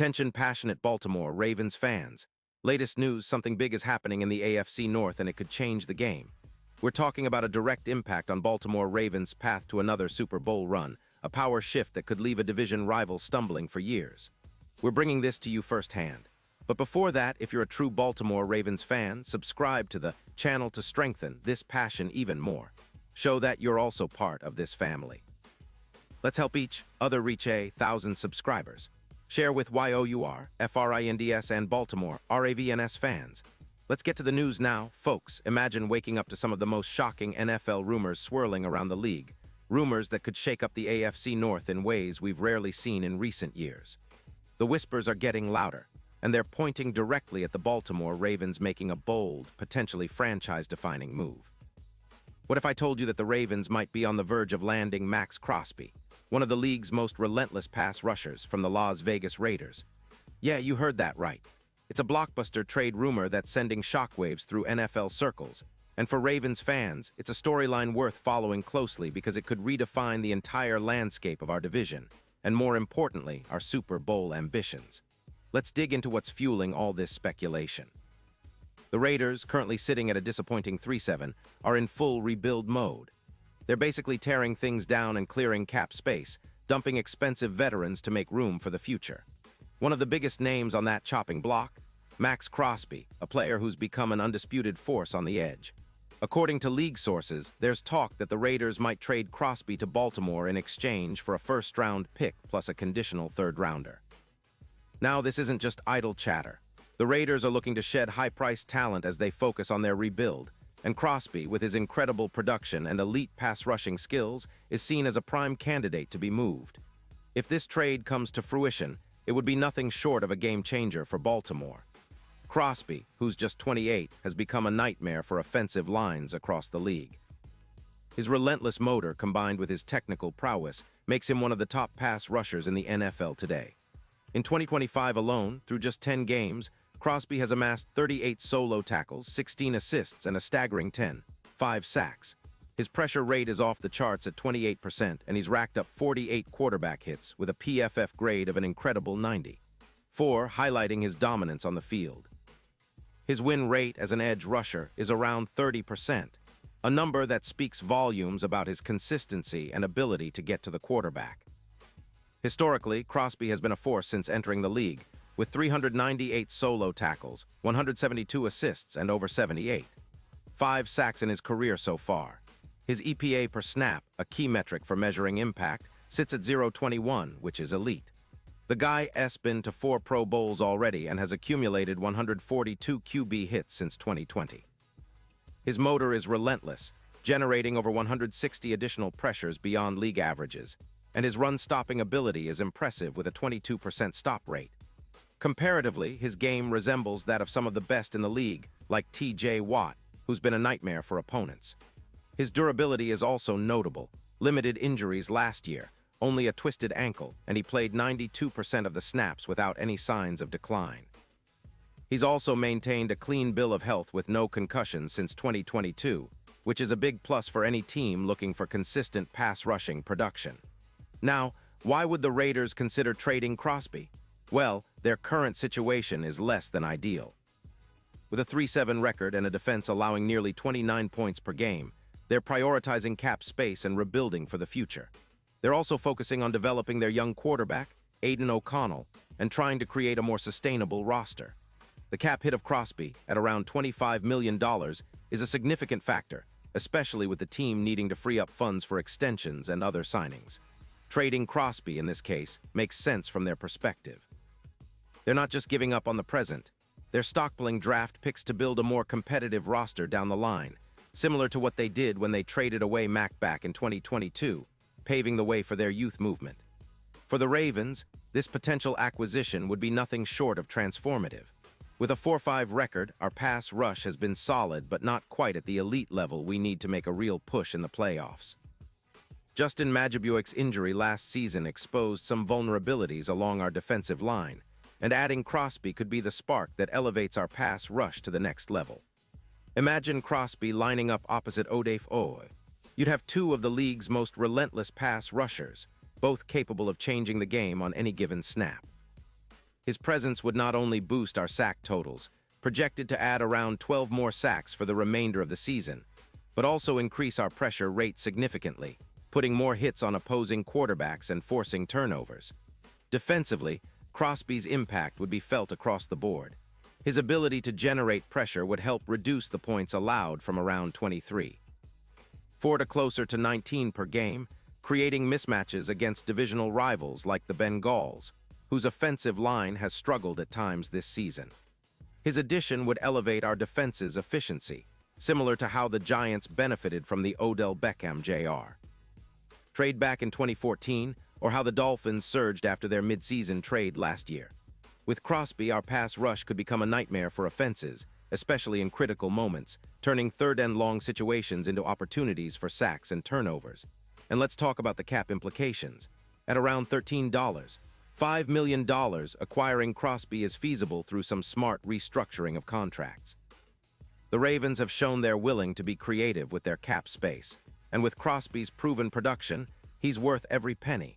Attention passionate Baltimore Ravens fans. Latest news, something big is happening in the AFC North and it could change the game. We're talking about a direct impact on Baltimore Ravens' path to another Super Bowl run, a power shift that could leave a division rival stumbling for years. We're bringing this to you firsthand. But before that, if you're a true Baltimore Ravens fan, subscribe to the channel to strengthen this passion even more. Show that you're also part of this family. Let's help each other reach 1,000 subscribers. Share with YOUR, FRINDS, and Baltimore, RAVENS fans. Let's get to the news now, folks. Imagine waking up to some of the most shocking NFL rumors swirling around the league. Rumors that could shake up the AFC North in ways we've rarely seen in recent years. The whispers are getting louder, and they're pointing directly at the Baltimore Ravens making a bold, potentially franchise-defining move. What if I told you that the Ravens might be on the verge of landing Max Crosby, one of the league's most relentless pass rushers from the Las Vegas Raiders? Yeah, you heard that right. It's a blockbuster trade rumor that's sending shockwaves through NFL circles. And for Ravens fans, it's a storyline worth following closely because it could redefine the entire landscape of our division, and more importantly, our Super Bowl ambitions. Let's dig into what's fueling all this speculation. The Raiders, currently sitting at a disappointing 3-7, are in full rebuild mode. They're basically tearing things down and clearing cap space, dumping expensive veterans to make room for the future. One of the biggest names on that chopping block? Max Crosby, a player who's become an undisputed force on the edge. According to league sources, there's talk that the Raiders might trade Crosby to Baltimore in exchange for a first-round pick plus a conditional third-rounder. Now, this isn't just idle chatter. The Raiders are looking to shed high-priced talent as they focus on their rebuild, and Crosby, with his incredible production and elite pass-rushing skills, is seen as a prime candidate to be moved. If this trade comes to fruition, it would be nothing short of a game-changer for Baltimore. Crosby, who's just 28, has become a nightmare for offensive lines across the league. His relentless motor, combined with his technical prowess, makes him one of the top pass rushers in the NFL today. In 2025 alone, through just 10 games, Crosby has amassed 38 solo tackles, 16 assists, and a staggering 5 sacks. His pressure rate is off the charts at 28%, and he's racked up 48 quarterback hits with a PFF grade of an incredible 94, highlighting his dominance on the field. His win rate as an edge rusher is around 30%, a number that speaks volumes about his consistency and ability to get to the quarterback. Historically, Crosby has been a force since entering the league, with 398 solo tackles, 172 assists, and over 5 sacks in his career so far. His EPA per snap, a key metric for measuring impact, sits at 0.21, which is elite. The guy's been to 4 Pro Bowls already and has accumulated 142 QB hits since 2020. His motor is relentless, generating over 160 additional pressures beyond league averages, and his run-stopping ability is impressive with a 22% stop rate. Comparatively, his game resembles that of some of the best in the league, like T.J. Watt, who's been a nightmare for opponents. His durability is also notable. Limited injuries last year, only a twisted ankle, and he played 92% of the snaps without any signs of decline. He's also maintained a clean bill of health with no concussions since 2022, which is a big plus for any team looking for consistent pass-rushing production. Now, why would the Raiders consider trading Crosby? Well, their current situation is less than ideal. With a 3-7 record and a defense allowing nearly 29 points per game, they're prioritizing cap space and rebuilding for the future. They're also focusing on developing their young quarterback, Aiden O'Connell, and trying to create a more sustainable roster. The cap hit of Crosby, at around $25 million, is a significant factor, especially with the team needing to free up funds for extensions and other signings. Trading Crosby, in this case, makes sense from their perspective. They're not just giving up on the present. They're stockpiling draft picks to build a more competitive roster down the line, similar to what they did when they traded away Mac back in 2022, paving the way for their youth movement. For the Ravens, this potential acquisition would be nothing short of transformative. With a 4-5 record, our pass rush has been solid but not quite at the elite level we need to make a real push in the playoffs. Justin Madubuik's injury last season exposed some vulnerabilities along our defensive line, and adding Crosby could be the spark that elevates our pass rush to the next level. Imagine Crosby lining up opposite Odafe Oweh. You'd have two of the league's most relentless pass rushers, both capable of changing the game on any given snap. His presence would not only boost our sack totals, projected to add around 12 more sacks for the remainder of the season, but also increase our pressure rate significantly, putting more hits on opposing quarterbacks and forcing turnovers. Defensively, Crosby's impact would be felt across the board. His ability to generate pressure would help reduce the points allowed from around 23 to closer to 19 per game, creating mismatches against divisional rivals like the Bengals, whose offensive line has struggled at times this season. His addition would elevate our defense's efficiency, similar to how the Giants benefited from the Odell Beckham Jr. trade back in 2014, or how the Dolphins surged after their midseason trade last year. With Crosby, our pass rush could become a nightmare for offenses, especially in critical moments, turning third-and-long situations into opportunities for sacks and turnovers. And let's talk about the cap implications. At around $13, $5 million, acquiring Crosby is feasible through some smart restructuring of contracts. The Ravens have shown they're willing to be creative with their cap space, and with Crosby's proven production, he's worth every penny.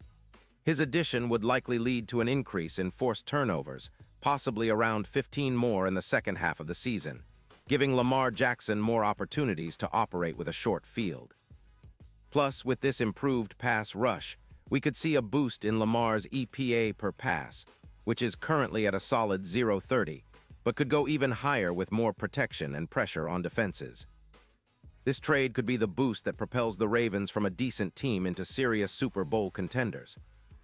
His addition would likely lead to an increase in forced turnovers, possibly around 15 more in the second half of the season, giving Lamar Jackson more opportunities to operate with a short field. Plus, with this improved pass rush, we could see a boost in Lamar's EPA per pass, which is currently at a solid 0.30, but could go even higher with more protection and pressure on defenses. This trade could be the boost that propels the Ravens from a decent team into serious Super Bowl contenders.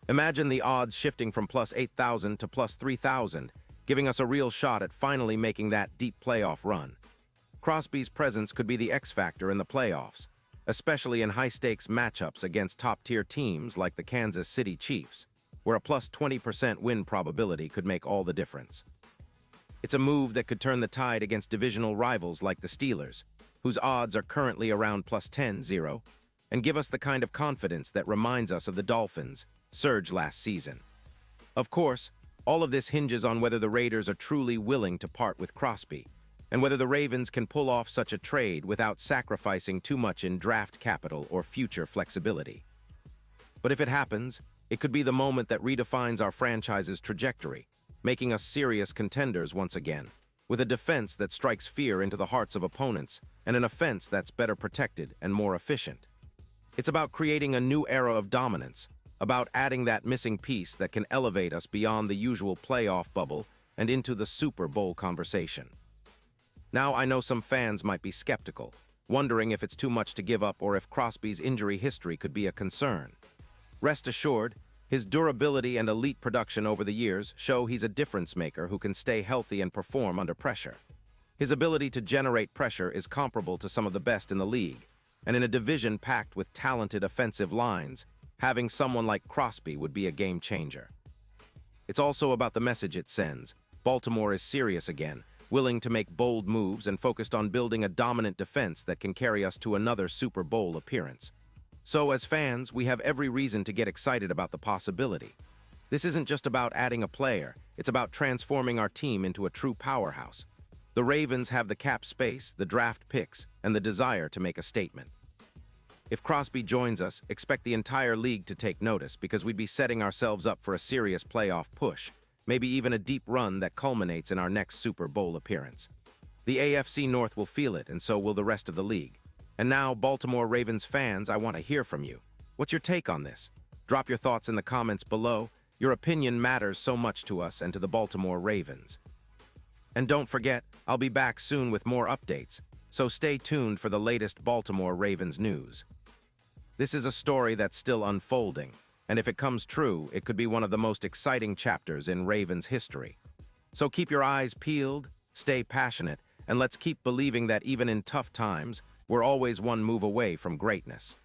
Imagine the odds shifting from plus 8,000 to plus 3,000, giving us a real shot at finally making that deep playoff run. Crosby's presence could be the X factor in the playoffs, especially in high-stakes matchups against top-tier teams like the Kansas City Chiefs, where a plus 20% win probability could make all the difference. It's a move that could turn the tide against divisional rivals like the Steelers, whose odds are currently around plus 10-0, and give us the kind of confidence that reminds us of the Dolphins' surge last season. Of course, all of this hinges on whether the Raiders are truly willing to part with Crosby, and whether the Ravens can pull off such a trade without sacrificing too much in draft capital or future flexibility. But if it happens, it could be the moment that redefines our franchise's trajectory, making us serious contenders once again, with a defense that strikes fear into the hearts of opponents and an offense that's better protected and more efficient. It's about creating a new era of dominance, about adding that missing piece that can elevate us beyond the usual playoff bubble and into the Super Bowl conversation. Now, I know some fans might be skeptical, wondering if it's too much to give up or if Crosby's injury history could be a concern. Rest assured, his durability and elite production over the years show he's a difference maker who can stay healthy and perform under pressure. His ability to generate pressure is comparable to some of the best in the league, and in a division packed with talented offensive lines, having someone like Crosby would be a game changer. It's also about the message it sends. Baltimore is serious again, willing to make bold moves and focused on building a dominant defense that can carry us to another Super Bowl appearance. So, as fans, we have every reason to get excited about the possibility. This isn't just about adding a player, it's about transforming our team into a true powerhouse. The Ravens have the cap space, the draft picks, and the desire to make a statement. If Crosby joins us, expect the entire league to take notice because we'd be setting ourselves up for a serious playoff push, maybe even a deep run that culminates in our next Super Bowl appearance. The AFC North will feel it, and so will the rest of the league. And now, Baltimore Ravens fans, I want to hear from you. What's your take on this? Drop your thoughts in the comments below. Your opinion matters so much to us and to the Baltimore Ravens. And don't forget, I'll be back soon with more updates, so stay tuned for the latest Baltimore Ravens news. This is a story that's still unfolding, and if it comes true, it could be one of the most exciting chapters in Ravens history. So keep your eyes peeled, stay passionate, and let's keep believing that even in tough times, we're always one move away from greatness.